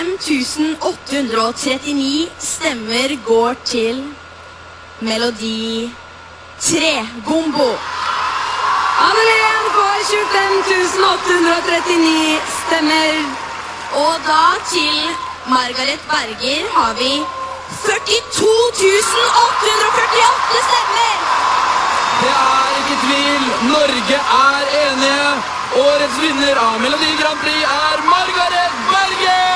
839 stemmer går til melodi 3, Gombo. Annelen får 25 839 stemmer. Og da til Margaret Berger har vi 42 848 stemmer. Det er ikke tvil, Norge er enige. Årets vinner av Melodi Grand Prix er Margaret Berger!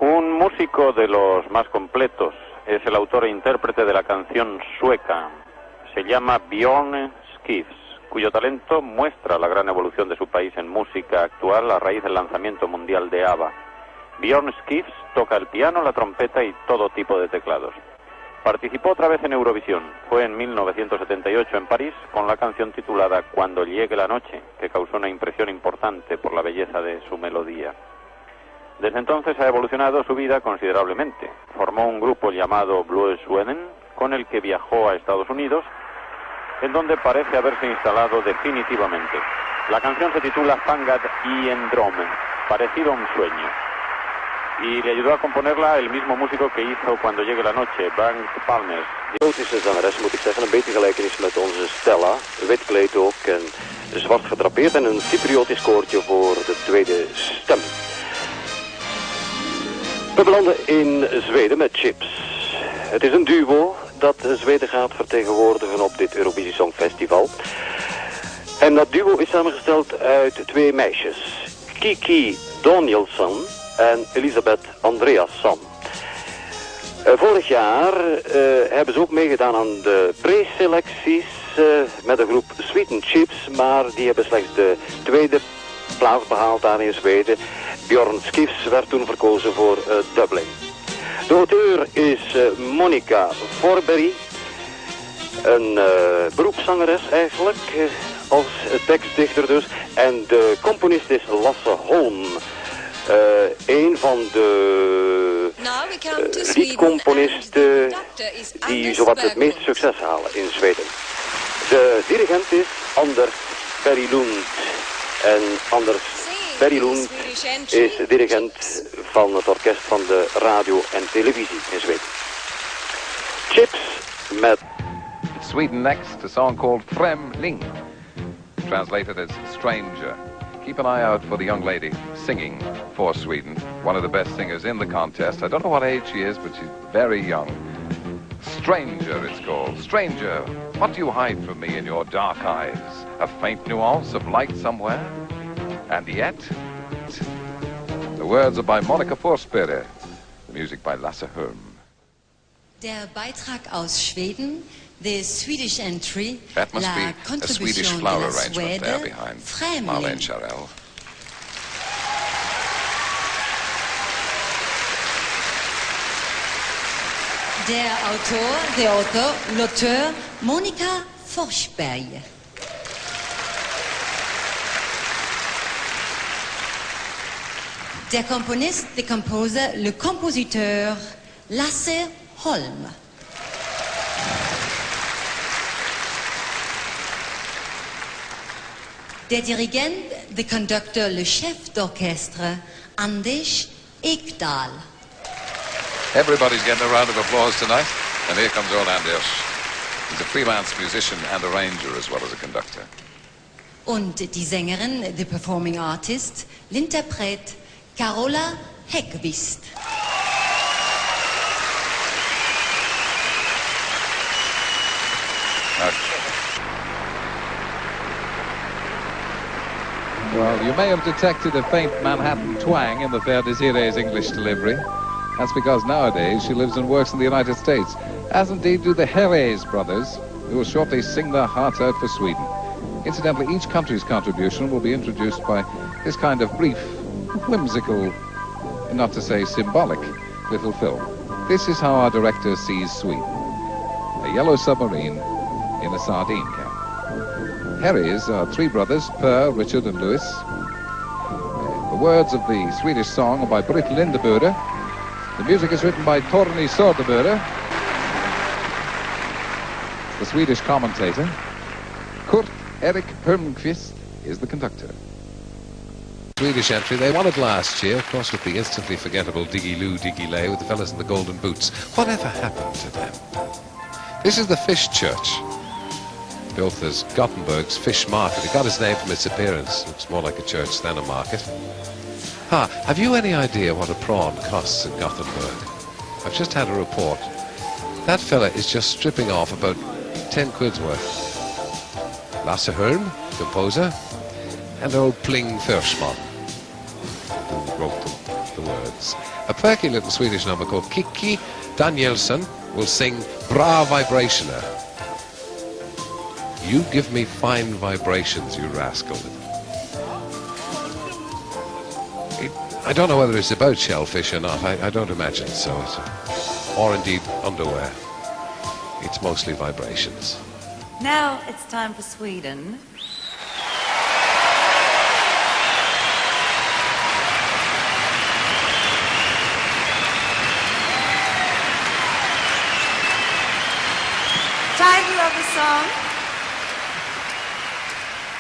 Un músico de los más completos, es el autor e intérprete de la canción sueca. Se llama Björn Skifs, cuyo talento muestra la gran evolución de su país en música actual a raíz del lanzamiento mundial de ABBA. Björn Skifs toca el piano, la trompeta y todo tipo de teclados. Participó otra vez en Eurovisión, fue en 1978 en París con la canción titulada Cuando llegue la noche, que causó una impresión importante por la belleza de su melodía. Desde entonces ha evolucionado su vida considerablemente. Formó un grupo llamado Blue Sweden, con el que viajó a Estados Unidos, en donde parece haberse instalado definitivamente. La canción se titula Fangad i en Drome, parecido a un sueño. Y le ayudó a componerla el mismo músico que hizo Cuando llegue la noche, Frank Palmer. Exotische zangeres, moet ik zeggen, een beetje gelijkenis met onze Stella. Wit kleed ook en zwart gedrapeerd en een Cypriotisch koortje voor de tweede stem. We belanden in Zweden met Chips. Het is een duo dat Zweden gaat vertegenwoordigen op dit Eurovisie Songfestival. En dat duo is samengesteld uit twee meisjes. Kiki Danielsson en Elisabeth Andreasson. Vorig jaar hebben ze ook meegedaan aan de preselecties met de groep Sweet Chips, maar die hebben slechts de tweede plaats behaald daar in Zweden. Björn Skifs werd toen verkozen voor Dublin. De auteur is Monica Forberry, een beroepszangeres eigenlijk, als tekstdichter dus. En de componist is Lasse Holm, een van de liedcomponisten die zowat het meest succes halen in Zweden. De dirigent is Anders Berglund. En Anders Berglund is de dirigent van het orkest van de radio en televisie in Zweden. Chips met... Sweden next, a song called Främling, translated as stranger. Keep an eye out for the young lady singing for Sweden, one of the best singers in the contest. I don't know what age she is, but she's very young. Stranger, it's called. Stranger, what do you hide from me in your dark eyes? A faint nuance of light somewhere? And yet, the words are by Monica Forsberg, the music by Lasse Hörm. Der Beitrag aus Schweden, the Swedish entry, that must la be a Swedish flower arrangement there behind Marlene Charell. L'auteur, Monica Forsberg. Der Komponist, der Composer, le compositeur Lasse Hörm. Der Dirigent, the conductor, le chef d'orchestre, Anders Ekdal. Everybody's getting a round of applause tonight, and here comes old Anders. He's a freelance musician and arranger as well as a conductor. Und die Sängerin, the performing artist, l'interprète, Carola Häggkvist. Well, you may have detected a faint Manhattan twang in the fair Desiree's English delivery. That's because nowadays she lives and works in the United States, as indeed do the Herreys brothers, who will shortly sing their hearts out for Sweden. Incidentally, each country's contribution will be introduced by this kind of brief, whimsical, not to say symbolic, little film. This is how our director sees Sweden. A yellow submarine in a sardine can. Herreys are three brothers, Per, Richard and Louis. The words of the Swedish song are by Britt Lindebøde. The music is written by Torni Söderberg. The Swedish commentator. Kurt Erik Hörmqvist is the conductor. Swedish entry, they won it last year, of course, with the instantly forgettable Diggy Loo, Diggy Lay with the fellas in the golden boots. Whatever happened to them? This is the Fish Church, built as Gothenburg's fish market. It got its name from its appearance. Looks more like a church than a market. Have you any idea what a prawn costs in Gothenburg? I've just had a report. That fella is just stripping off about 10 quid's worth. Lasse Hörm, composer, and old Pling Försman, who wrote the words. A perky little Swedish number called Kikki Danielsson will sing Bra Vibrationer. You give me fine vibrations, you rascal. I don't know whether it's about shellfish or not. I don't imagine so. Or indeed underwear. It's mostly vibrations. Now it's time for Sweden.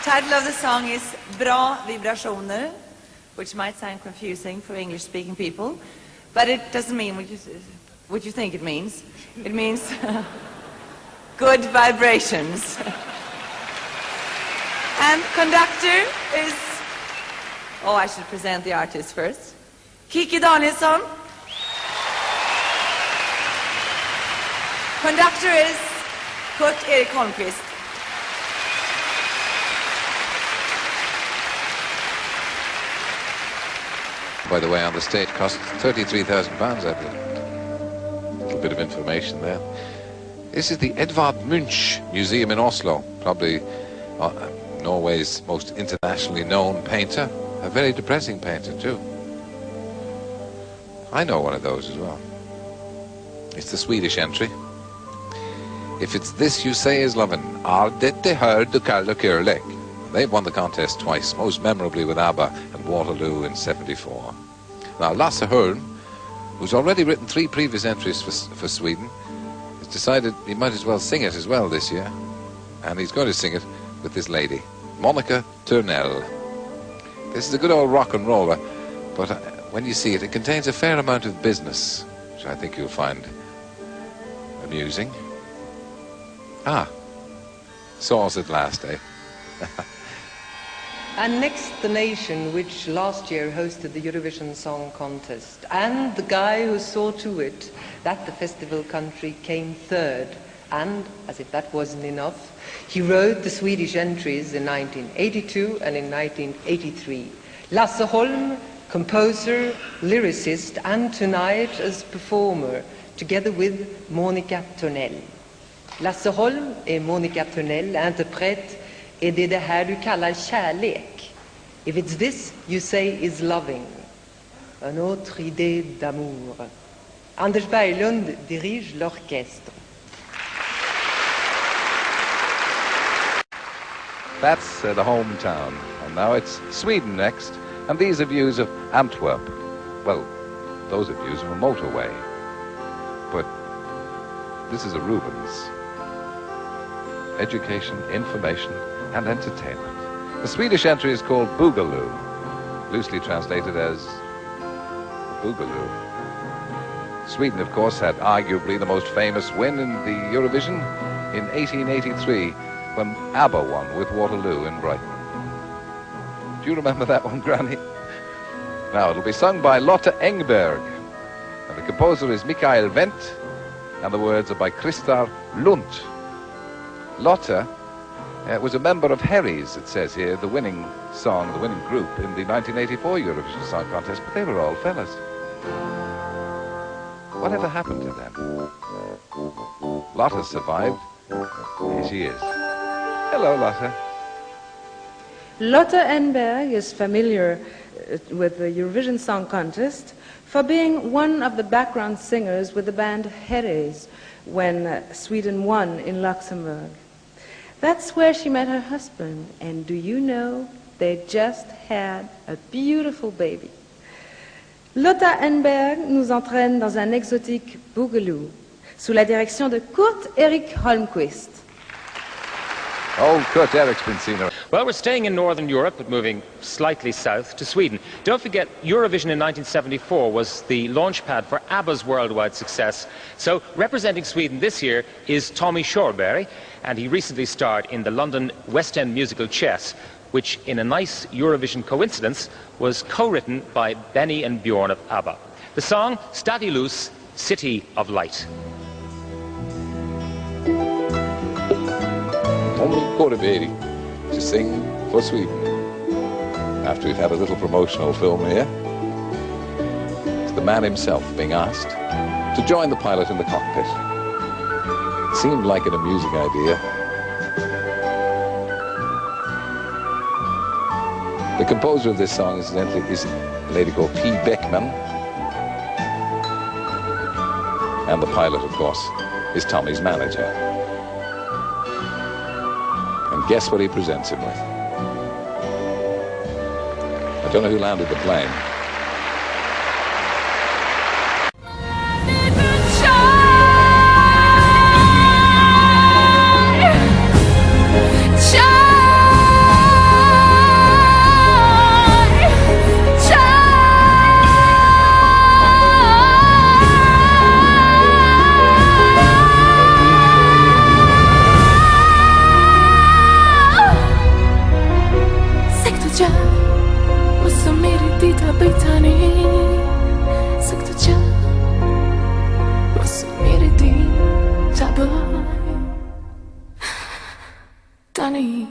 Title of the song is Bra Vibrationer, which might sound confusing for English-speaking people, but it doesn't mean what you think it means. It means good vibrations. And conductor is, I should present the artist first. Kikki Danielsson. Conductor is Kurt Erik Holmqvist. By the way, on the stage cost £33,000, I believe. A little bit of information there. This is the Edvard Munch Museum in Oslo, probably Norway's most internationally known painter. A very depressing painter, too. I know one of those as well. It's the Swedish entry. If it's this you say is lovin', are dette hör du kalla kärlek? They've won the contest twice, most memorably with ABBA and Waterloo in '74. Now, Lasse Hörm who's already written 3 previous entries for Sweden, has decided he might as well sing it as well this year. And he's going to sing it with this lady, Monica Törnell. This is a good old rock and roller, but when you see it, it contains a fair amount of business, which I think you'll find amusing. Saw us at last, eh? And next, the nation which last year hosted the Eurovision Song Contest, and the guy who saw to it that the festival country came third, and, as if that wasn't enough, he wrote the Swedish entries in 1982 and in 1983. Lasse Holm, composer, lyricist, and tonight as performer, together with Monica Törnell. Lasse Holm et Monica Törnell interprètent "Är det det här du kallar kärlek? If it's this you say is loving. Un autre idée d'amour." Anders Berglund dirige l'orchestre. That's the hometown. And now it's Sweden next. And these are views of Antwerp. Well, those are views of a motorway. But this is a Rubens. Education, information, and entertainment. The Swedish entry is called Boogaloo, loosely translated as Boogaloo. Sweden, of course, had arguably the most famous win in the Eurovision in 1883 when ABBA won with Waterloo in Brighton. Do you remember that one, Granny? Now, it'll be sung by Lotte Engberg, and the composer is Mikael Wendt, and the words are by Christar Lundt. Lotte was a member of Herries, it says here, the winning song, the winning group in the 1984 Eurovision Song Contest, but they were all fellas. Whatever happened to them? Lotte survived. Here she is. Hello, Lotte. Lotte Engberg is familiar with the Eurovision Song Contest for being one of the background singers with the band Herries when Sweden won in Luxembourg. That's where she met her husband, and do you know, they just had a beautiful baby. Lotte Engberg nous entraîne dans un exotique boogaloo, sous la direction de Kurt Erik Holmqvist. Oh, Kurt Erik's been seen around. Well, we're staying in Northern Europe, but moving slightly south to Sweden. Don't forget, Eurovision in 1974 was the launchpad for ABBA's worldwide success. So, representing Sweden this year is Tommy Körberg, and he recently starred in the London West End musical Chess, which, in a nice Eurovision coincidence, was co-written by Benny and Bjorn of ABBA. The song, Stadilus, City of Light. Tommy Körberg to sing for Sweden. After we've had a little promotional film here, it's the man himself being asked to join the pilot in the cockpit. It seemed like an amusing idea. The composer of this song incidentally is a lady called P. Beckman. And the pilot, of course, is Tommy's manager. And guess what he presents him with? I don't know who landed the plane. Danny.